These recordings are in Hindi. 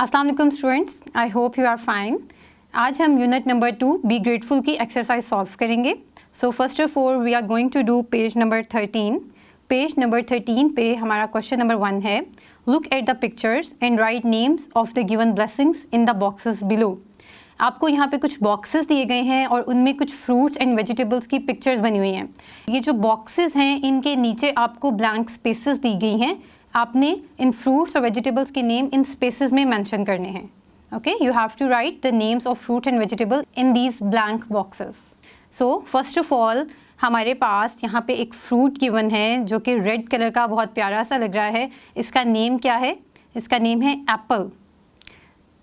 अस्सलाम वालेकुम students, I hope you are fine. आज हम यूनिट नंबर 2 बी ग्रेटफुल की एक्सरसाइज सॉल्व करेंगे। So first of all we are going to do page number 13। Page number 13 पे हमारा क्वेश्चन नंबर 1 है, look at the pictures and write names of the given blessings in the boxes below. आपको यहाँ पे कुछ बॉक्सेस दिए गए हैं और उनमें कुछ फ्रूट्स एंड वेजिटेबल्स की पिक्चर्स बनी हुई हैं। ये जो बॉक्सेस हैं इनके नीचे आपको ब्लैंक स्पेसेस दी गई हैं। आपने इन फ्रूट्स और वेजिटेबल्स के नेम इन स्पेसेस में मेंशन करने हैं। Okay, you have to write the names of fruit and vegetable in these blank boxes. So first of all हमारे पास यहाँ पे एक फ्रूट गिवन है जो कि रेड कलर का बहुत प्यारा सा लग रहा है। इसका नेम क्या है? इसका नेम है एप्पल,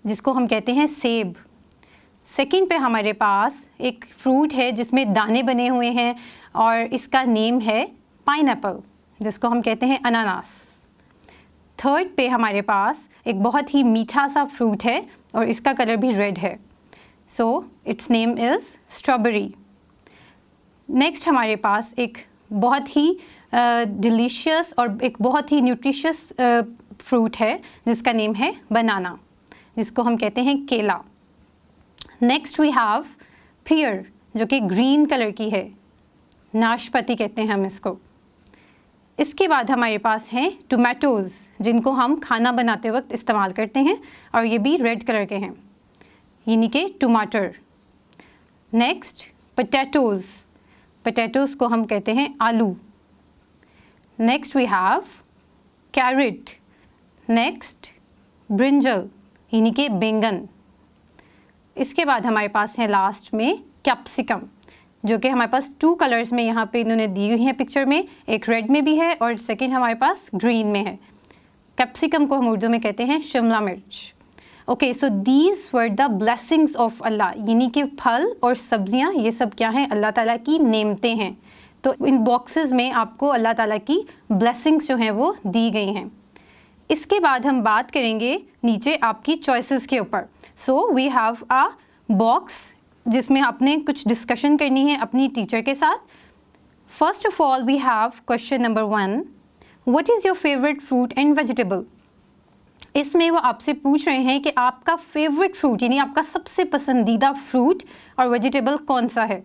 जिसको हम कहते हैं सेब। सेकंड पे हमारे पास एक फ्रूट है जिसमें दाने बने हुए हैं और इसका नेम है पाइनएप्पल, जिसको हम कहते हैं अनानास। थर्ड पे हमारे पास एक बहुत ही मीठा सा फ्रूट है और इसका कलर भी रेड है, so it's name is strawberry. Next हमारे पास एक बहुत ही डिलीशियस और एक बहुत ही न्यूट्रिशियस फ्रूट है जिसका नेम है बनाना, जिसको हम कहते हैं केला। नेक्स्ट वी हैव पीयर, जो कि ग्रीन कलर की है, नाशपाती कहते हैं हम इसको। इसके बाद हमारे पास हैं टोमेटोज़, जिनको हम खाना बनाते वक्त इस्तेमाल करते हैं और ये भी रेड कलर के हैं, यानी कि टमाटर। नेक्स्ट पोटैटोज़, पोटैटोज़ को हम कहते हैं आलू। Next we have carrot. Next brinjal, यानी कि बैंगन। इसके बाद हमारे पास है लास्ट में कैप्सिकम, जो कि हमारे पास 2 कलर्स में यहाँ पे इन्होंने दी हुई हैं पिक्चर में, एक रेड में भी है और सेकंड हमारे पास ग्रीन में है। कैप्सिकम को हम उर्दू में कहते हैं शिमला मिर्च। Okay, so these were the blessings of Allah, यानी कि फल और सब्जियाँ ये सब क्या हैं? अल्लाह ताला की नेमतें हैं। तो इन बॉक्सेस में आपको अल्लाह ताला की ब्लेसिंग्स जो हैं वो दी गई हैं। इसके बाद हम बात करेंगे नीचे आपकी चॉइसेस के ऊपर। So we have a box जिसमें आपने कुछ डिस्कशन करनी है अपनी टीचर के साथ। First of all we have question number 1, what is your favourite fruit and vegetable. इसमें वो आपसे पूछ रहे हैं कि आपका फेवरेट फ्रूट, यानी आपका सबसे पसंदीदा फ्रूट और वेजिटेबल कौन सा है।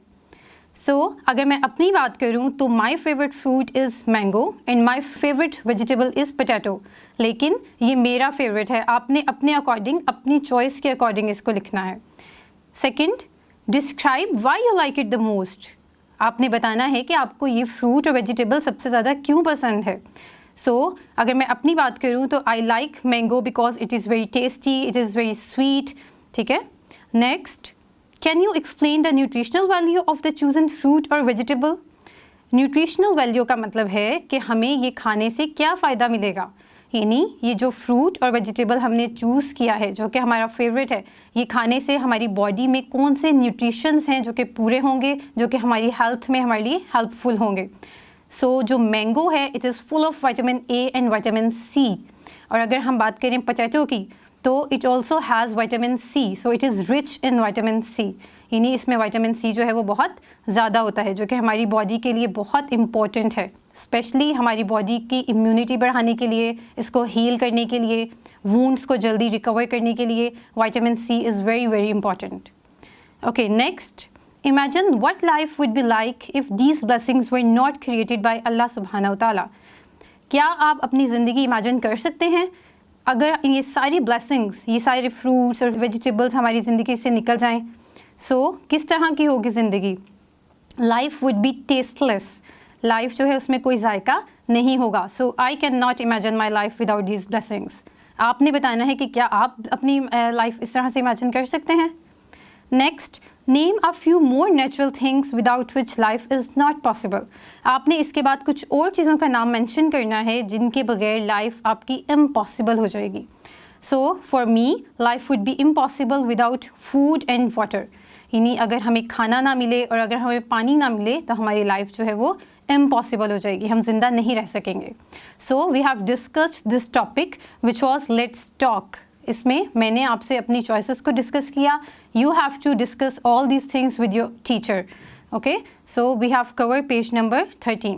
सो अगर मैं अपनी बात करूं तो my favourite fruit is mango and my favourite vegetable is potato. लेकिन ये मेरा फेवरेट है, आपने अपने अकॉर्डिंग, अपनी चॉइस के अकॉर्डिंग इसको लिखना है। Second, describe why you like it the most. आपने बताना है कि आपको ये फ्रूट और वेजिटेबल सबसे ज़्यादा क्यों पसंद है। सो अगर मैं अपनी बात करूँ तो I like mango because it is very tasty, it is very sweet. ठीक है। Next, can you explain the nutritional value of the chosen fruit और वेजिटेबल। न्यूट्रिशनल वैल्यू का मतलब है कि हमें ये खाने से क्या फ़ायदा मिलेगा, यानी ये जो फ्रूट और वेजिटेबल हमने चूज़ किया है जो कि हमारा फेवरेट है, ये खाने से हमारी बॉडी में कौन से न्यूट्रिशंस हैं जो कि पूरे होंगे, जो कि हमारी हेल्थ में हमारे लिए हेल्पफुल होंगे। सो जो मैंगो है it is full of vitamin A and vitamin C. और अगर हम बात करें पोटैटो की तो it also has vitamin C, so it is rich in vitamin C, यानी इसमें विटामिन सी जो है वो बहुत ज़्यादा होता है, जो कि हमारी बॉडी के लिए बहुत इम्पॉर्टेंट है, स्पेशली हमारी बॉडी की इम्यूनिटी बढ़ाने के लिए, इसको हील करने के लिए, वूंड्स को जल्दी रिकवर करने के लिए vitamin C is very very important. Okay, next, imagine what life would be like if these blessings were not created by Allah सुब्हानहू तआला। क्या आप अपनी ज़िंदगी इमेजिन कर सकते हैं अगर ये सारी ब्लेसिंग्स, ये सारे फ्रूट्स और वेजिटेबल्स हमारी ज़िंदगी से निकल जाएँ? सो किस तरह की होगी ज़िंदगी? Life would be tasteless, life जो है उसमें कोई जायका नहीं होगा। So I can not imagine my life without these blessings. आपने बताना है कि क्या आप अपनी लाइफ इस तरह से इमेजिन कर सकते हैं। Next, name a few more natural things without which life is not possible. आपने इसके बाद कुछ और चीज़ों का नाम मेंशन करना है जिनके बगैर लाइफ आपकी इम्पॉसिबल हो जाएगी। So for me life would B impossible without food and water, यानी अगर हमें खाना ना मिले और अगर हमें पानी ना मिले तो हमारी लाइफ जो है वो इम्पॉसिबल हो जाएगी, हम जिंदा नहीं रह सकेंगे। So we have discussed this topic which was let's talk. इसमें मैंने आपसे अपनी चॉइसेस को डिस्कस किया। You have to discuss all these things with your teacher. Okay, so we have covered page number 13।